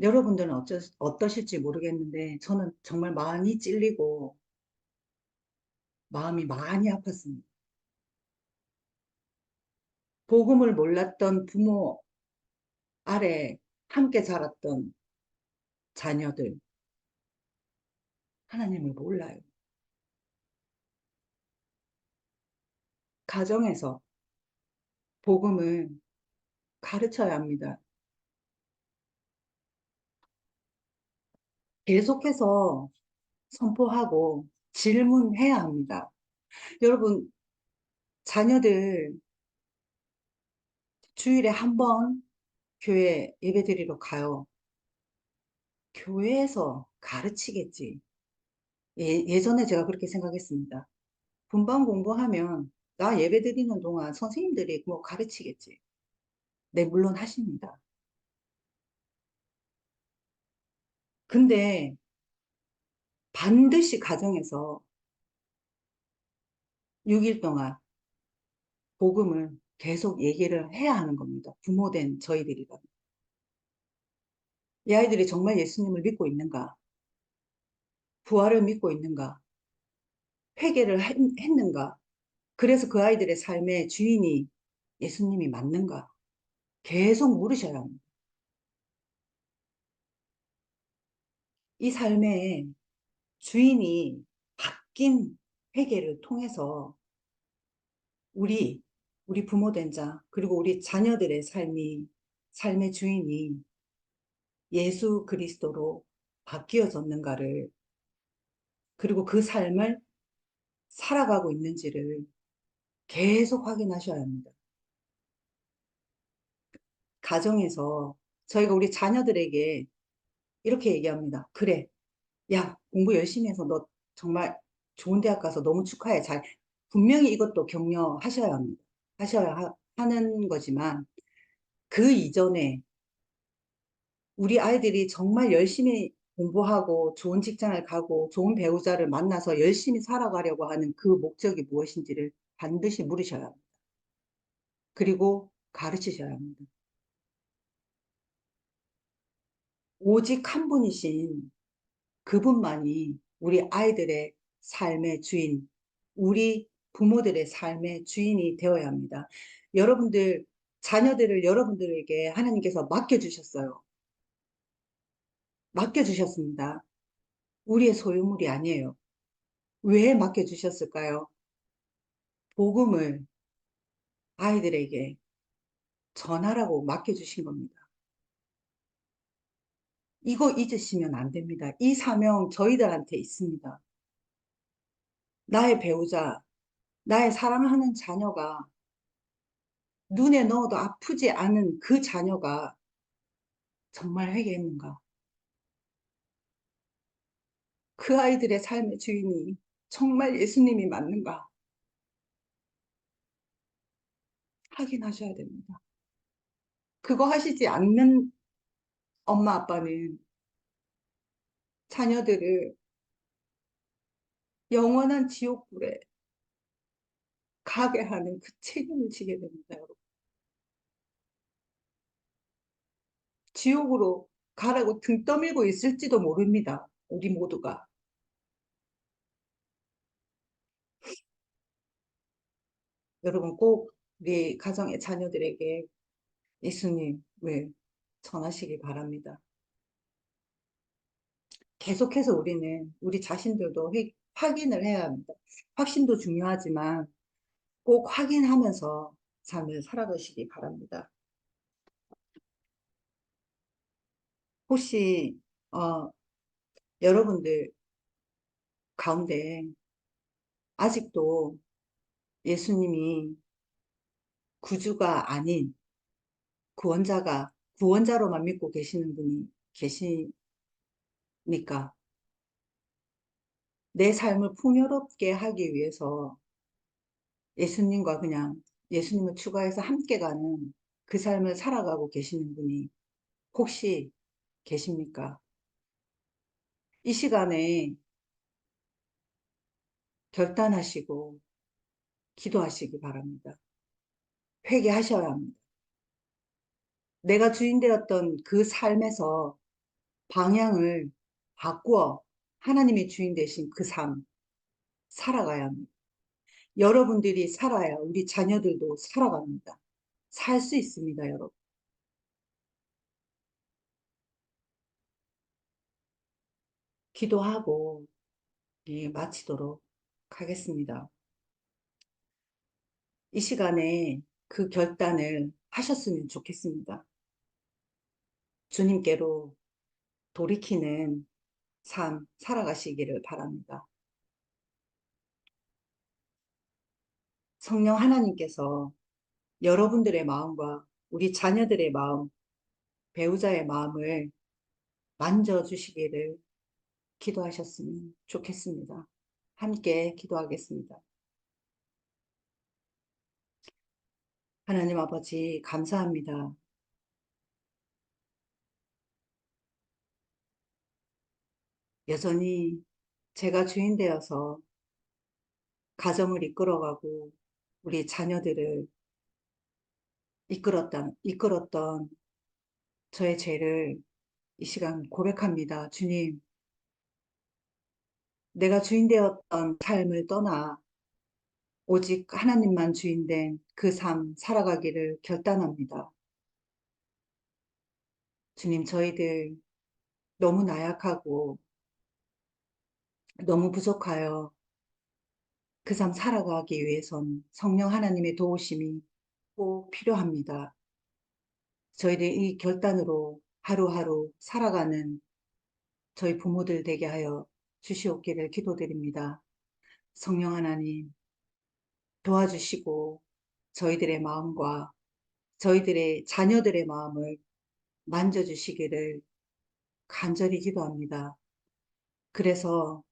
여러분들은 어떠실지 모르겠는데, 저는 정말 많이 찔리고, 마음이 많이 아팠습니다. 복음을 몰랐던 부모 아래 함께 자랐던 자녀들, 하나님을 몰라요. 가정에서 복음을 가르쳐야 합니다. 계속해서 선포하고 질문해야 합니다. 여러분, 자녀들 주일에 한 번 교회 예배드리러 가요. 교회에서 가르치겠지. 예전에 제가 그렇게 생각했습니다. 분반 공부하면 나 예배드리는 동안 선생님들이 뭐 가르치겠지. 네, 물론 하십니다. 근데 반드시 가정에서 6일 동안 복음을 계속 얘기를 해야 하는 겁니다. 부모된 저희들이라면. 이 아이들이 정말 예수님을 믿고 있는가? 부활을 믿고 있는가? 회개를 했는가? 그래서 그 아이들의 삶의 주인이 예수님이 맞는가? 계속 물으셔야 합니다. 이 삶의 주인이 바뀐 회개를 통해서 우리, 우리 부모된 자, 그리고 우리 자녀들의 삶의 주인이 예수 그리스도로 바뀌어졌는가를, 그리고 그 삶을 살아가고 있는지를 계속 확인하셔야 합니다. 가정에서 저희가 우리 자녀들에게 이렇게 얘기합니다. 그래, 야, 공부 열심히 해서 너 정말 좋은 대학 가서 너무 축하해. 분명히 이것도 격려하셔야 합니다. 하는 거지만 그 이전에 우리 아이들이 정말 열심히 공부하고 좋은 직장을 가고 좋은 배우자를 만나서 열심히 살아가려고 하는 그 목적이 무엇인지를 반드시 물으셔야 합니다. 그리고 가르치셔야 합니다. 오직 한 분이신 그분만이 우리 아이들의 삶의 주인, 우리 부모들의 삶의 주인이 되어야 합니다. 여러분들, 자녀들을 여러분들에게 하나님께서 맡겨주셨어요. 맡겨주셨습니다. 우리의 소유물이 아니에요. 왜 맡겨주셨을까요? 복음을 아이들에게 전하라고 맡겨주신 겁니다. 이거 잊으시면 안 됩니다. 이 사명 저희들한테 있습니다. 나의 배우자, 나의 사랑하는 자녀가 눈에 넣어도 아프지 않은 그 자녀가 정말 회개했는가? 그 아이들의 삶의 주인이 정말 예수님이 맞는가? 확인하셔야 됩니다. 그거 하시지 않는 엄마 아빠는 자녀들을 영원한 지옥불에 가게 하는 그 책임을 지게 됩니다, 여러분. 지옥으로 가라고 등 떠밀고 있을지도 모릅니다. 우리 모두가. 여러분 꼭 우리 가정의 자녀들에게 예수님 왜 전하시기 바랍니다. 계속해서 우리는 우리 자신들도 확인을 해야 합니다. 확신도 중요하지만 꼭 확인하면서 삶을 살아가시기 바랍니다. 혹시 어, 여러분들 가운데 아직도 예수님이 구주가 아닌 구원자가 구원자로만 믿고 계시는 분이 계시니까 내 삶을 풍요롭게 하기 위해서 예수님과 그냥 예수님을 추가해서 함께 가는 그 삶을 살아가고 계시는 분이 혹시 계십니까? 이 시간에 결단하시고 기도하시기 바랍니다. 회개하셔야 합니다. 내가 주인 되었던 그 삶에서 방향을 바꾸어 하나님의 주인 되신 그 삶 살아가야 합니다. 여러분들이 살아야 우리 자녀들도 살아갑니다. 살 수 있습니다, 여러분. 기도하고 예, 마치도록 하겠습니다. 이 시간에 그 결단을 하셨으면 좋겠습니다. 주님께로 돌이키는 삶 살아가시기를 바랍니다. 성령 하나님께서 여러분들의 마음과 우리 자녀들의 마음, 배우자의 마음을 만져주시기를 기도하셨으면 좋겠습니다. 함께 기도하겠습니다. 하나님 아버지, 감사합니다. 여전히 제가 주인 되어서 가정을 이끌어가고 우리 자녀들을 이끌었던 저의 죄를 이 시간 고백합니다. 주님, 내가 주인 되었던 삶을 떠나 오직 하나님만 주인 된 그 삶 살아가기를 결단합니다. 주님, 저희들 너무 나약하고 너무 부족하여 그 삶 살아가기 위해선 성령 하나님의 도우심이 꼭 필요합니다. 저희들 이 결단으로 하루하루 살아가는 저희 부모들 되게 하여 주시옵기를 기도드립니다. 성령 하나님 도와주시고 저희들의 마음과 저희들의 자녀들의 마음을 만져주시기를 간절히 기도합니다. 그래서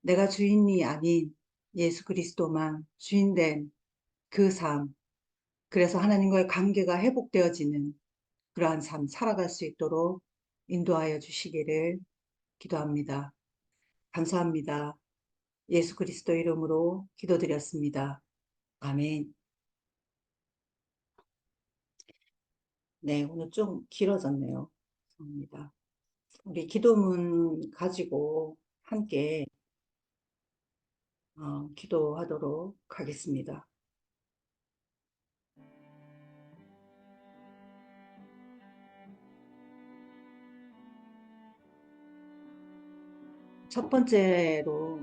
내가 주인이 아닌 예수 그리스도만 주인된 그 삶, 그래서 하나님과의 관계가 회복되어지는 그러한 삶 살아갈 수 있도록 인도하여 주시기를 기도합니다. 감사합니다. 예수 그리스도 이름으로 기도드렸습니다. 아멘. 네, 오늘 좀 길어졌네요. 감사합니다. 우리 기도문 가지고 함께 기도하도록 하겠습니다. 첫 번째로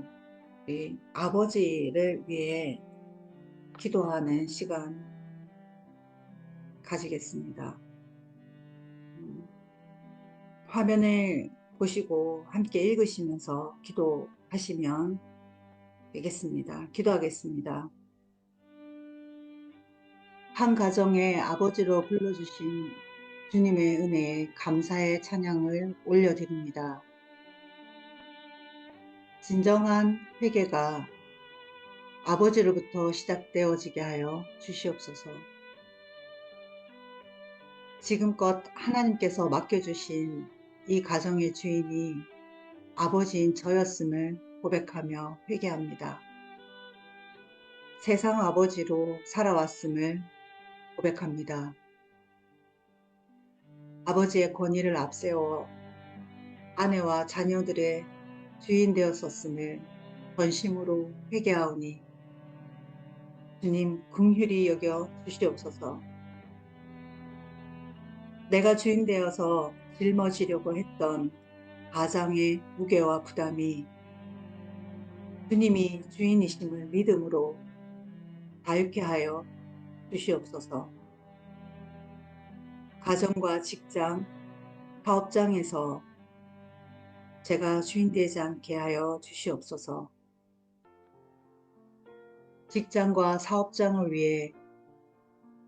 우리 아버지를 위해 기도하는 시간 가지겠습니다. 화면을 보시고 함께 읽으시면서 기도하시면 되겠습니다. 기도하겠습니다. 한 가정의 아버지로 불러주신 주님의 은혜에 감사의 찬양을 올려드립니다. 진정한 회개가 아버지로부터 시작되어지게 하여 주시옵소서. 지금껏 하나님께서 맡겨주신 이 가정의 주인이 아버지인 저였음을 고백하며 회개합니다. 세상 아버지로 살아왔음을 고백합니다. 아버지의 권위를 앞세워 아내와 자녀들의 주인 되었었음을 전심으로 회개하오니 주님 긍휼히 여겨 주시옵소서. 내가 주인 되어서 짊어지려고 했던 가장의 무게와 부담이 주님이 주인이심을 믿음으로 자유케 하여 주시옵소서. 가정과 직장, 사업장에서 제가 주인 되지 않게 하여 주시옵소서. 직장과 사업장을 위해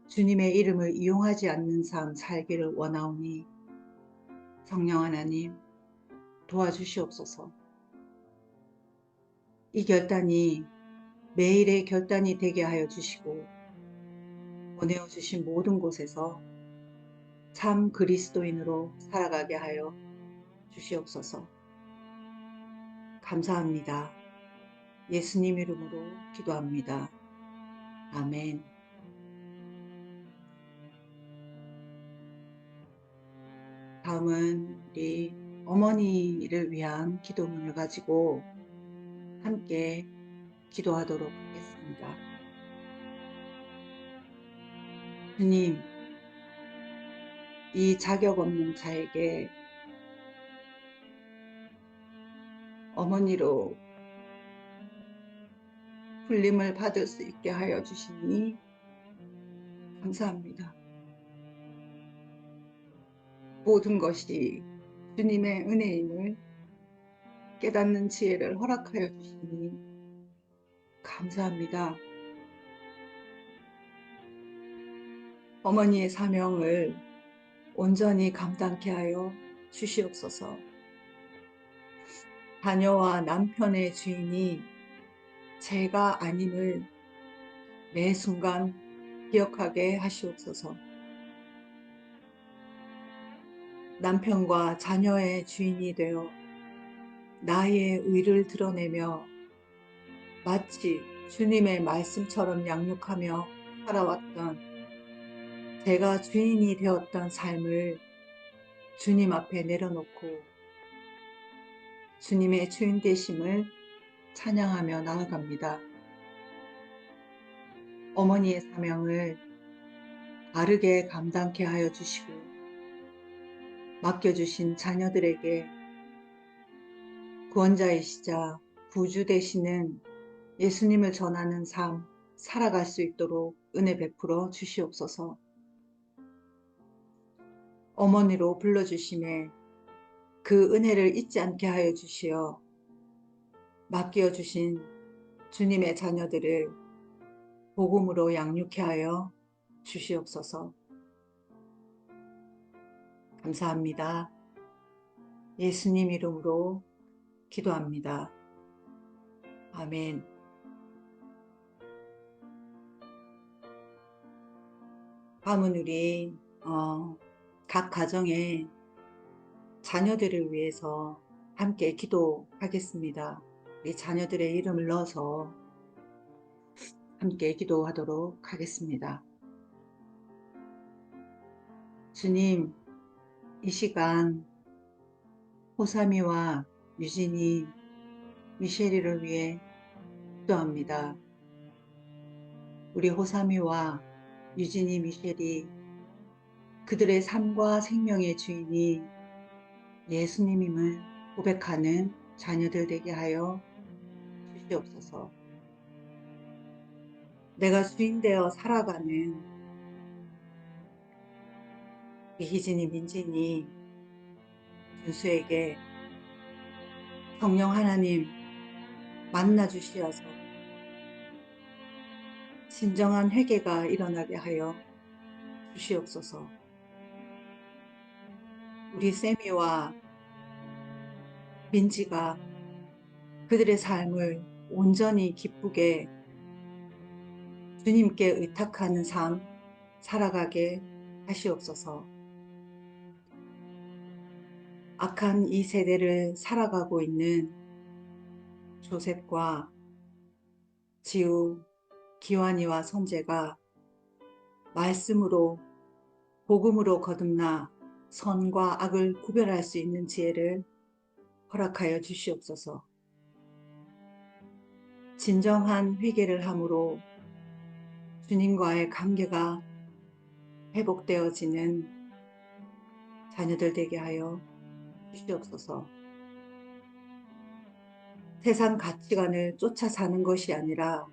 주님의 이름을 이용하지 않는 삶 살기를 원하오니 성령 하나님 도와주시옵소서. 이 결단이 매일의 결단이 되게 하여 주시고 보내어 주신 모든 곳에서 참 그리스도인으로 살아가게 하여 주시옵소서. 감사합니다. 예수님 이름으로 기도합니다. 아멘. 다음은 우리 어머니를 위한 기도문을 가지고 함께 기도하도록 하겠습니다. 주님, 이 자격 없는 자에게 어머니로 불림을 받을 수 있게 하여 주시니 감사합니다. 모든 것이 주님의 은혜임을 깨닫는 지혜를 허락하여 주시니 감사합니다. 어머니의 사명을 온전히 감당케 하여 주시옵소서. 자녀와 남편의 주인이 제가 아님을 매 순간 기억하게 하시옵소서. 남편과 자녀의 주인이 되어 나의 의를 드러내며 마치 주님의 말씀처럼 양육하며 살아왔던 제가 주인이 되었던 삶을 주님 앞에 내려놓고 주님의 주인 되심을 찬양하며 나아갑니다. 어머니의 사명을 바르게 감당케 하여 주시고 맡겨주신 자녀들에게 구원자이시자 구주 되시는 예수님을 전하는 삶 살아갈 수 있도록 은혜 베풀어 주시옵소서. 어머니로 불러주심에 그 은혜를 잊지 않게 하여 주시어 맡겨주신 주님의 자녀들을 복음으로 양육케 하여 주시옵소서. 감사합니다. 예수님 이름으로 기도합니다. 아멘. 다음은 우리 각 가정의 자녀들을 위해서 함께 기도하겠습니다. 우리 자녀들의 이름을 넣어서 함께 기도하도록 하겠습니다. 주님, 이 시간 호삼이와 유진이, 미셸이를 위해 기도합니다. 우리 호삼이와 유진이, 미셸이 그들의 삶과 생명의 주인이 예수님임을 고백하는 자녀들 되게 하여 주시옵소서. 내가 주인 되어 살아가는 희진이, 민진이, 준수에게 성령 하나님 만나 주시어서 진정한 회개가 일어나게 하여 주시옵소서. 우리 세미와 민지가 그들의 삶을 온전히 기쁘게 주님께 의탁하는 삶 살아가게 하시옵소서. 악한 이 세대를 살아가고 있는 조셉과 지우, 기환이와 선재가 말씀으로 복음으로 거듭나 선과 악을 구별할 수 있는 지혜를 허락하여 주시옵소서. 진정한 회개를 함으로 주님과의 관계가 회복되어지는 자녀들 되게 하여 주시옵소서. 세상 가치관을 쫓아 사는 것이 아니라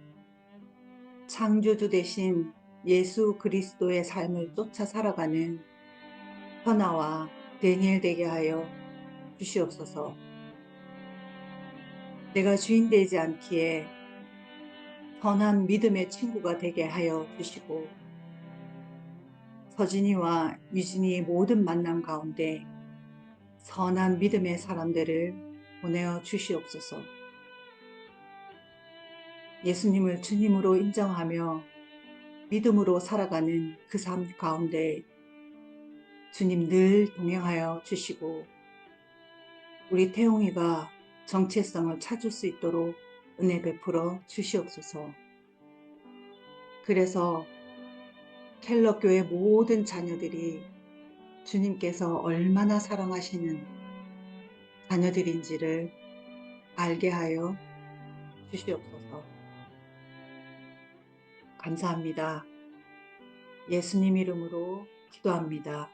창조주 되신 예수 그리스도의 삶을 쫓아 살아가는 현아와 데니엘 되게 하여 주시옵소서. 내가 주인 되지 않기에 선한 믿음의 친구가 되게 하여 주시고 서진이와 유진이의 모든 만남 가운데 선한 믿음의 사람들을 보내어 주시옵소서. 예수님을 주님으로 인정하며 믿음으로 살아가는 그 삶 가운데 주님 늘 동행하여 주시고 우리 태용이가 정체성을 찾을 수 있도록 은혜 베풀어 주시옵소서. 그래서 켈러교회 모든 자녀들이 주님께서 얼마나 사랑하시는 자녀들인지를 알게 하여 주시옵소서. 감사합니다. 예수님 이름으로 기도합니다.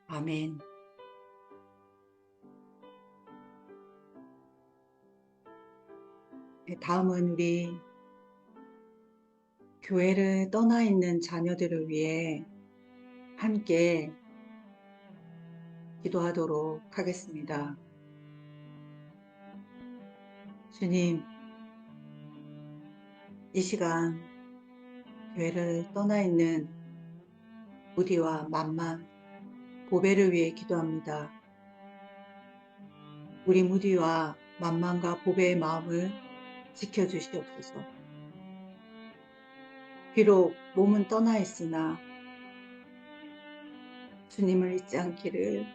아멘. 네, 다음은 우리 교회를 떠나 있는 자녀들을 위해 함께 기도하도록 하겠습니다. 주님, 이 시간 교회를 떠나 있는 무디와 만만, 보배를 위해 기도합니다. 우리 무디와 만만과 보배의 마음을 지켜주시옵소서. 비록 몸은 떠나 있으나 주님을 잊지 않기를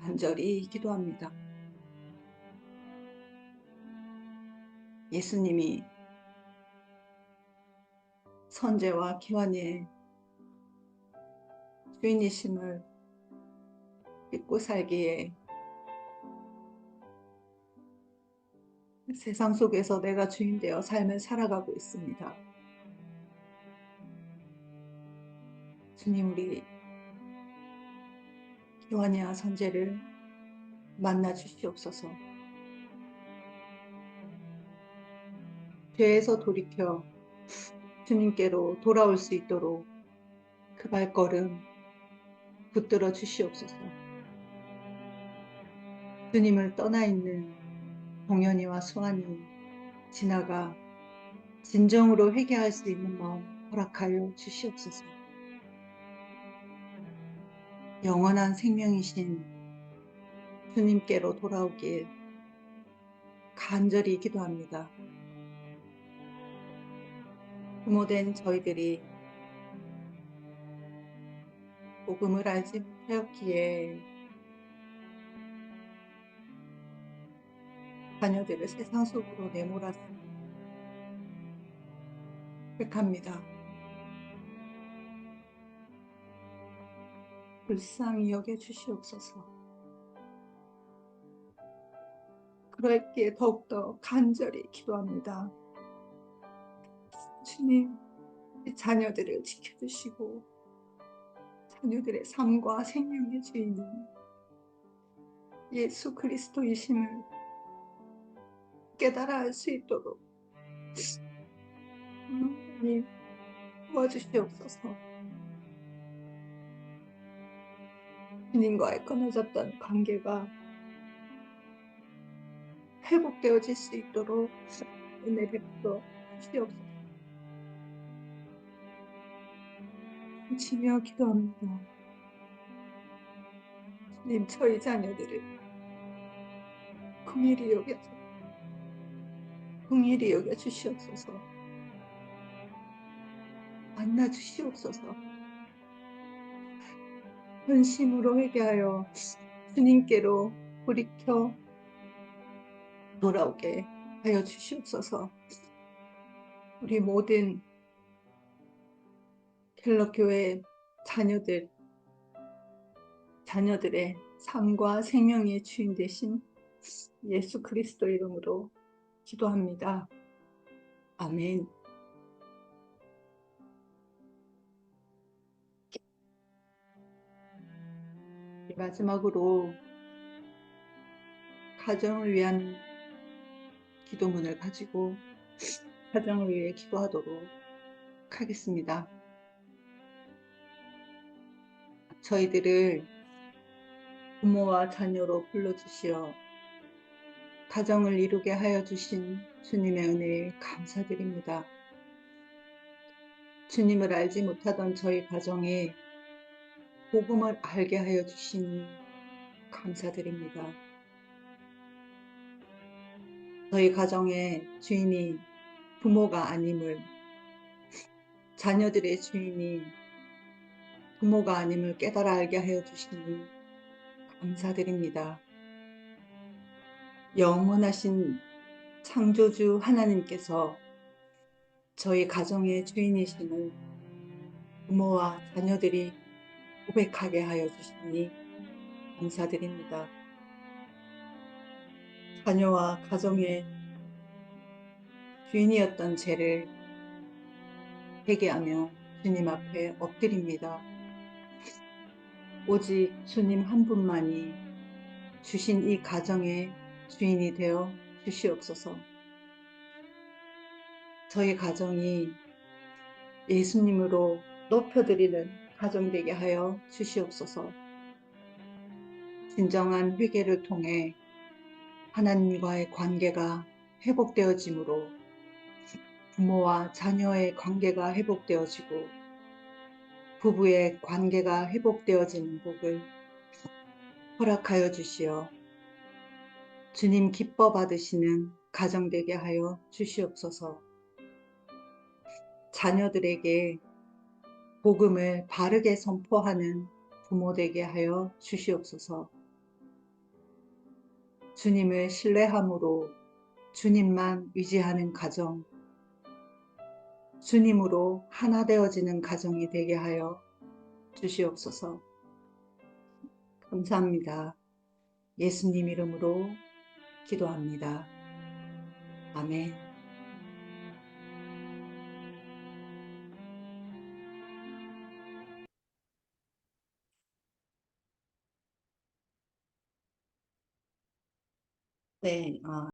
간절히 기도합니다. 예수님이 선제와 기환의 주인이심을 믿고 살기에 세상 속에서 내가 주인 되어 삶을 살아가고 있습니다. 주님, 우리 기환이와 선제를 만나 주시옵소서. 죄에서 돌이켜 주님께로 돌아올 수 있도록 그 발걸음 붙들어 주시옵소서. 주님을 떠나 있는 동현이와 수환이 지나가 진정으로 회개할 수 있는 마음 허락하여 주시옵소서. 영원한 생명이신 주님께로 돌아오길 간절히 기도합니다. 부모된 저희들이 복음을 알지 못하였기에 자녀들을 세상 속으로 내몰았습니다. 백합니다. 불쌍히 여겨 주시옵소서. 그럴기에 더욱더 간절히 기도합니다. 주님, 이 자녀들을 지켜주시고 자녀들의 삶과 생명의 주인은 예수 그리스도이심을 깨달아 알 수 있도록 하나님 도와주시옵소서. 주님과의 끊어졌던 관계가 회복되어질 수 있도록 은혜 베풀어 주시옵소서. 지며 기도합니다. 주님, 저희 자녀들을 긍휼히 여겨 주시옵소서. 만나 주시옵소서. 전심으로 회개하여 주님께로 돌이켜 돌아오게 하여 주시옵소서. 우리 모든 갤럭교회 자녀들의 삶과 생명의 주인 되신 예수 그리스도 이름으로 기도합니다. 아멘. 마지막으로 가정을 위한 기도문을 가지고 가정을 위해 기도하도록 하겠습니다. 저희들을 부모와 자녀로 불러주시어 가정을 이루게 하여 주신 주님의 은혜에 감사드립니다. 주님을 알지 못하던 저희 가정에 복음을 알게 하여 주시니 감사드립니다. 저희 가정의 주인이 부모가 아님을, 자녀들의 주인이 부모가 아님을 깨달아 알게 하여 주시니 감사드립니다. 영원하신 창조주 하나님께서 저희 가정의 주인이심을 부모와 자녀들이 고백하게 하여 주시니 감사드립니다. 자녀와 가정의 주인이었던 죄를 회개하며 주님 앞에 엎드립니다. 오직 주님 한 분만이 주신 이 가정의 주인이 되어 주시옵소서. 저희 가정이 예수님으로 높여드리는 가정 되게 하여 주시옵소서. 진정한 회개를 통해 하나님과의 관계가 회복되어지므로 부모와 자녀의 관계가 회복되어지고 부부의 관계가 회복되어지는 복을 허락하여 주시어 주님 기뻐 받으시는 가정 되게 하여 주시옵소서. 자녀들에게 복음을 바르게 선포하는 부모 되게 하여 주시옵소서. 주님을 신뢰함으로 주님만 의지하는 가정, 주님으로 하나 되어지는 가정이 되게 하여 주시옵소서. 감사합니다. 예수님 이름으로 기도합니다. 아멘. 네,